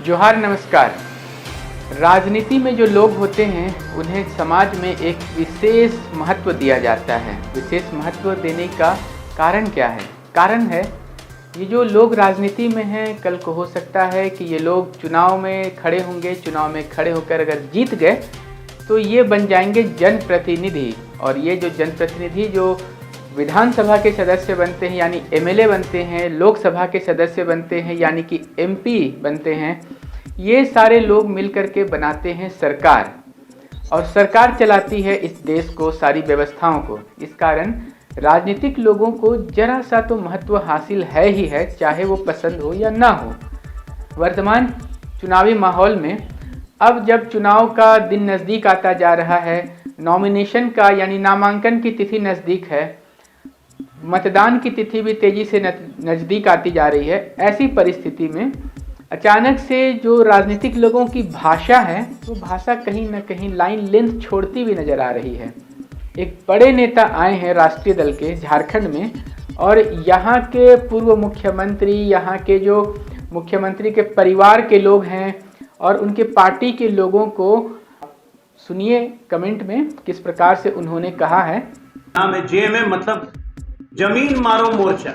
जोहार नमस्कार। राजनीति में जो लोग होते हैं उन्हें समाज में एक विशेष महत्व दिया जाता है। विशेष महत्व देने का कारण क्या है? कारण है ये जो लोग राजनीति में हैं, कल को हो सकता है कि ये लोग चुनाव में खड़े होंगे, चुनाव में खड़े होकर अगर जीत गए तो ये बन जाएंगे जनप्रतिनिधि। और ये जो जनप्रतिनिधि जो विधानसभा के सदस्य बनते हैं यानी एमएलए बनते हैं, लोकसभा के सदस्य बनते हैं यानी कि एमपी बनते हैं, ये सारे लोग मिलकर के बनाते हैं सरकार और सरकार चलाती है इस देश को, सारी व्यवस्थाओं को। इस कारण राजनीतिक लोगों को जरा सा तो महत्व हासिल है ही है, चाहे वो पसंद हो या ना हो। वर्तमान चुनावी माहौल में अब जब चुनाव का दिन नज़दीक आता जा रहा है, नॉमिनेशन का यानी नामांकन की तिथि नज़दीक है, मतदान की तिथि भी तेजी से नज़दीक आती जा रही है, ऐसी परिस्थिति में अचानक से जो राजनीतिक लोगों की भाषा है वो भाषा कहीं ना कहीं लाइन लेंथ छोड़ती हुई नज़र आ रही है। एक बड़े नेता आए हैं राष्ट्रीय दल के झारखंड में और यहाँ के पूर्व मुख्यमंत्री, यहाँ के जो मुख्यमंत्री के परिवार के लोग हैं और उनके पार्टी के लोगों को सुनिए कमेंट में किस प्रकार से उन्होंने कहा है। नाम है जेएमएम, मतलब जमीन मारो मोर्चा।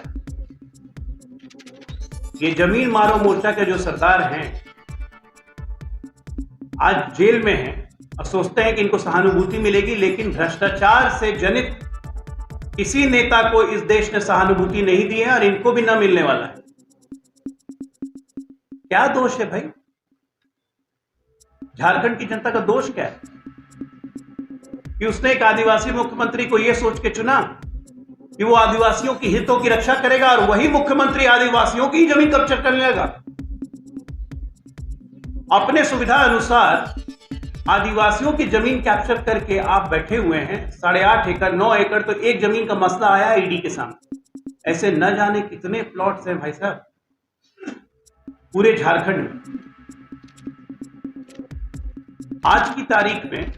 ये जमीन मारो मोर्चा के जो सरदार हैं आज जेल में हैं और सोचते हैं कि इनको सहानुभूति मिलेगी, लेकिन भ्रष्टाचार से जनित किसी नेता को इस देश ने सहानुभूति नहीं दी है और इनको भी ना मिलने वाला है। क्या दोष है भाई? झारखंड की जनता का दोष क्या है कि उसने एक आदिवासी मुख्यमंत्री को यह सोच के चुना कि वो आदिवासियों की हितों की रक्षा करेगा और वही मुख्यमंत्री आदिवासियों की जमीन कब्जा कर लेगा। अपने सुविधा अनुसार आदिवासियों की जमीन कैप्चर करके आप बैठे हुए हैं। 8.5 एकड़ 9 एकड़ तो एक जमीन का मसला आया है ईडी के सामने। ऐसे न जाने कितने प्लॉट्स हैं भाई साहब पूरे झारखंड में। आज की तारीख में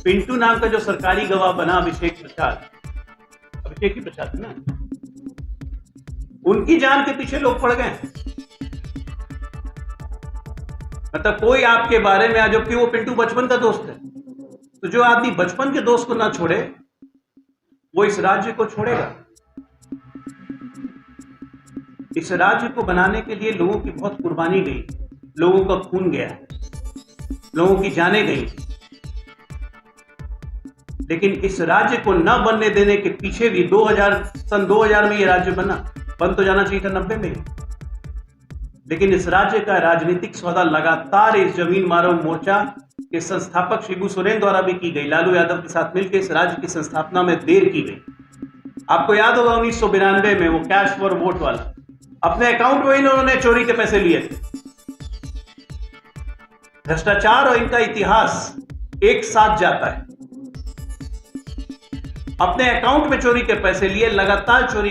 पिंटू नाम का जो सरकारी गवाह बना अभिषेक ही प्रसाद है ना, उनकी जान के पीछे लोग पड़ गए। मतलब कोई आपके बारे में आज, जबकि वो पिंटू बचपन का दोस्त है, तो जो आदमी बचपन के दोस्त को ना छोड़े वो इस राज्य को छोड़ेगा। इस राज्य को बनाने के लिए लोगों की बहुत कुर्बानी गई, लोगों का खून गया, लोगों की जानें गई, लेकिन इस राज्य को न बनने देने के पीछे भी सन 2000 में ये राज्य बन तो जाना चाहिए था 90 में, लेकिन इस राज्य का राजनीतिक सौदा लगातार इस जमीन मारो मोर्चा के संस्थापक शिबू सोरेन द्वारा भी की गई। लालू यादव के साथ मिलकर इस राज्य की संस्थापना में देर की गई। आपको याद होगा 1992 में वो कैश फॉर वोट वाला, अपने अकाउंट में इन्होंने चोरी के पैसे लिए थे। भ्रष्टाचार और इनका इतिहास एक साथ जाता है। अपने अकाउंट में चोरी के पैसे लिए, लगातार चोरी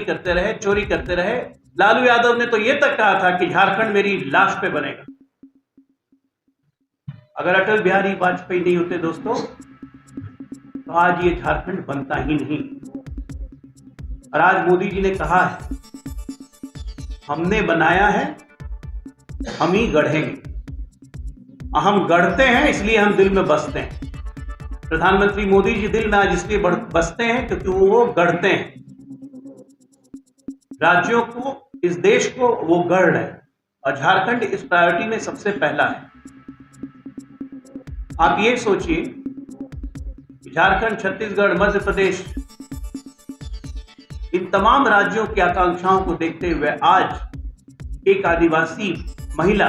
करते रहे। लालू यादव ने तो यह तक कहा था कि झारखंड मेरी लाश पे बनेगा। अगर अटल बिहारी वाजपेयी नहीं होते दोस्तों तो आज ये झारखंड बनता ही नहीं। और आज मोदी जी ने कहा है हमने बनाया है, हम ही गढ़ेंगे। हम गढ़ते हैं इसलिए हम दिल में बसते हैं। प्रधानमंत्री मोदी जी दिल में आज इसलिए बसते हैं क्योंकि वो गढ़ते हैं राज्यों को, इस देश को वो गढ़ रहे हैं और झारखंड इस प्रायोरिटी में सबसे पहला है। आप ये सोचिए कि झारखंड, छत्तीसगढ़, मध्य प्रदेश, इन तमाम राज्यों की आकांक्षाओं को देखते हुए आज एक आदिवासी महिला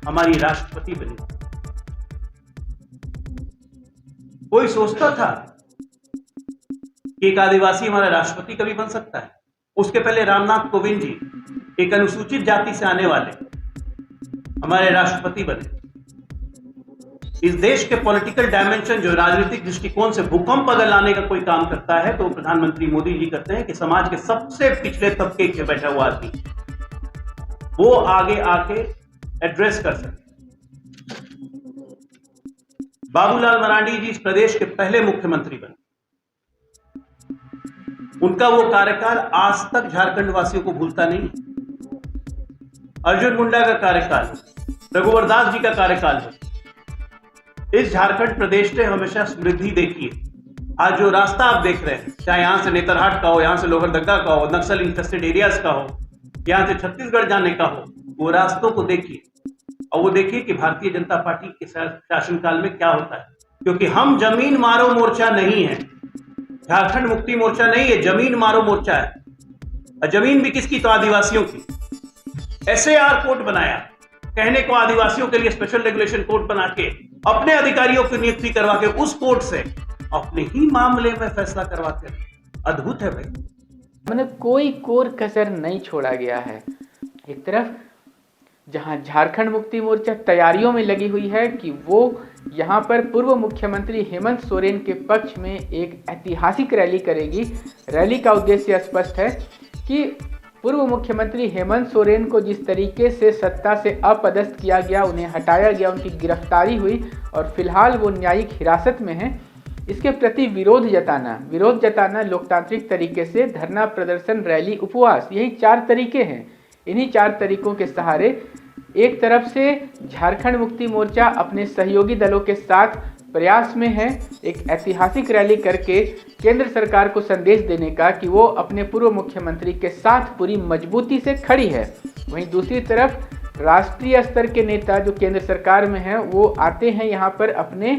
हमारी राष्ट्रपति बनी। कोई सोचता था कि एक आदिवासी हमारा राष्ट्रपति कभी बन सकता है? उसके पहले रामनाथ कोविंद जी, एक अनुसूचित जाति से आने वाले, हमारे राष्ट्रपति बने। इस देश के पॉलिटिकल डायमेंशन, जो राजनीतिक दृष्टिकोण से भूकंप अगर लाने का कोई काम करता है तो प्रधानमंत्री मोदी जी करते हैं कि समाज के सबसे पिछले तबके के बैठा हुआ आदमी वो आगे आके एड्रेस कर सके। बाबूलाल मरांडी जी इस प्रदेश के पहले मुख्यमंत्री बने। उनका वो कार्यकाल आज तक झारखंड वासियों को भूलता नहीं। अर्जुन मुंडा का कार्यकाल हो, रघुवर दास जी का कार्यकाल हो, इस झारखंड प्रदेश ने हमेशा समृद्धि देखी है। आज जो रास्ता आप देख रहे हैं, चाहे यहां से नेतरहाट का हो, यहां से लोहरदगा का हो, नक्सल इंफेस्टेड एरियाज का हो, यहां से छत्तीसगढ़ जाने का हो, वो रास्तों को देखिए और वो देखिए कि भारतीय जनता पार्टी के शासनकाल में क्या होता है। क्योंकि हम जमीन मारो मोर्चा नहीं है, झारखंड मुक्ति मोर्चा नहीं है, जमीन मारो मोर्चा है। और जमीन भी किसकी? तो आदिवासियों की। SAR कोर्ट बनाया, कहने को आदिवासियों के लिए स्पेशल रेगुलेशन कोर्ट बना के अपने अधिकारियों की नियुक्ति करवा के उस कोर्ट से अपने ही मामले में फैसला करवाते हैं। अद्भुत है भाई। मतलब कोई कोर कसर नहीं छोड़ा गया है। एक तरफ जहां झारखंड मुक्ति मोर्चा तैयारियों में लगी हुई है कि वो यहां पर पूर्व मुख्यमंत्री हेमंत सोरेन के पक्ष में एक ऐतिहासिक रैली करेगी। रैली का उद्देश्य स्पष्ट है कि पूर्व मुख्यमंत्री हेमंत सोरेन को जिस तरीके से सत्ता से अपदस्थ किया गया, उन्हें हटाया गया, उनकी गिरफ्तारी हुई और फिलहाल वो न्यायिक हिरासत में हैं, इसके प्रति विरोध जताना लोकतांत्रिक तरीके से धरना, प्रदर्शन, रैली, उपवास, यही 4 तरीके हैं। इन्हीं 4 तरीकों के सहारे एक तरफ से झारखंड मुक्ति मोर्चा अपने सहयोगी दलों के साथ प्रयास में है एक ऐतिहासिक रैली करके केंद्र सरकार को संदेश देने का कि वो अपने पूर्व मुख्यमंत्री के साथ पूरी मजबूती से खड़ी है। वहीं दूसरी तरफ राष्ट्रीय स्तर के नेता जो केंद्र सरकार में हैं वो आते हैं यहाँ पर अपने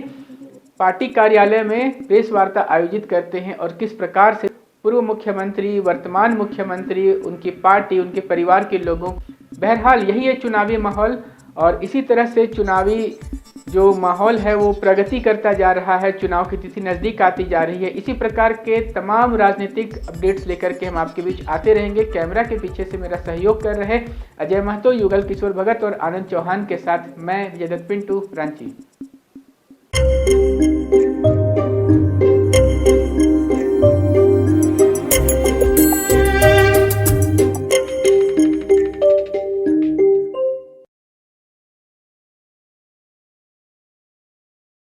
पार्टी कार्यालय में प्रेस वार्ता आयोजित करते हैं और किस प्रकार से पूर्व मुख्यमंत्री, वर्तमान मुख्यमंत्री, उनकी पार्टी, उनके परिवार के लोगों, बहरहाल यही है चुनावी माहौल। और इसी तरह से चुनावी जो माहौल है वो प्रगति करता जा रहा है, चुनाव की तिथि नज़दीक आती जा रही है। इसी प्रकार के तमाम राजनीतिक अपडेट्स लेकर के हम आपके बीच आते रहेंगे। कैमरा के पीछे से मेरा सहयोग कर रहे अजय महतो, युगल किशोर भगत और आनंद चौहान के साथ मैं विजय दत्त पिंटू, रांची।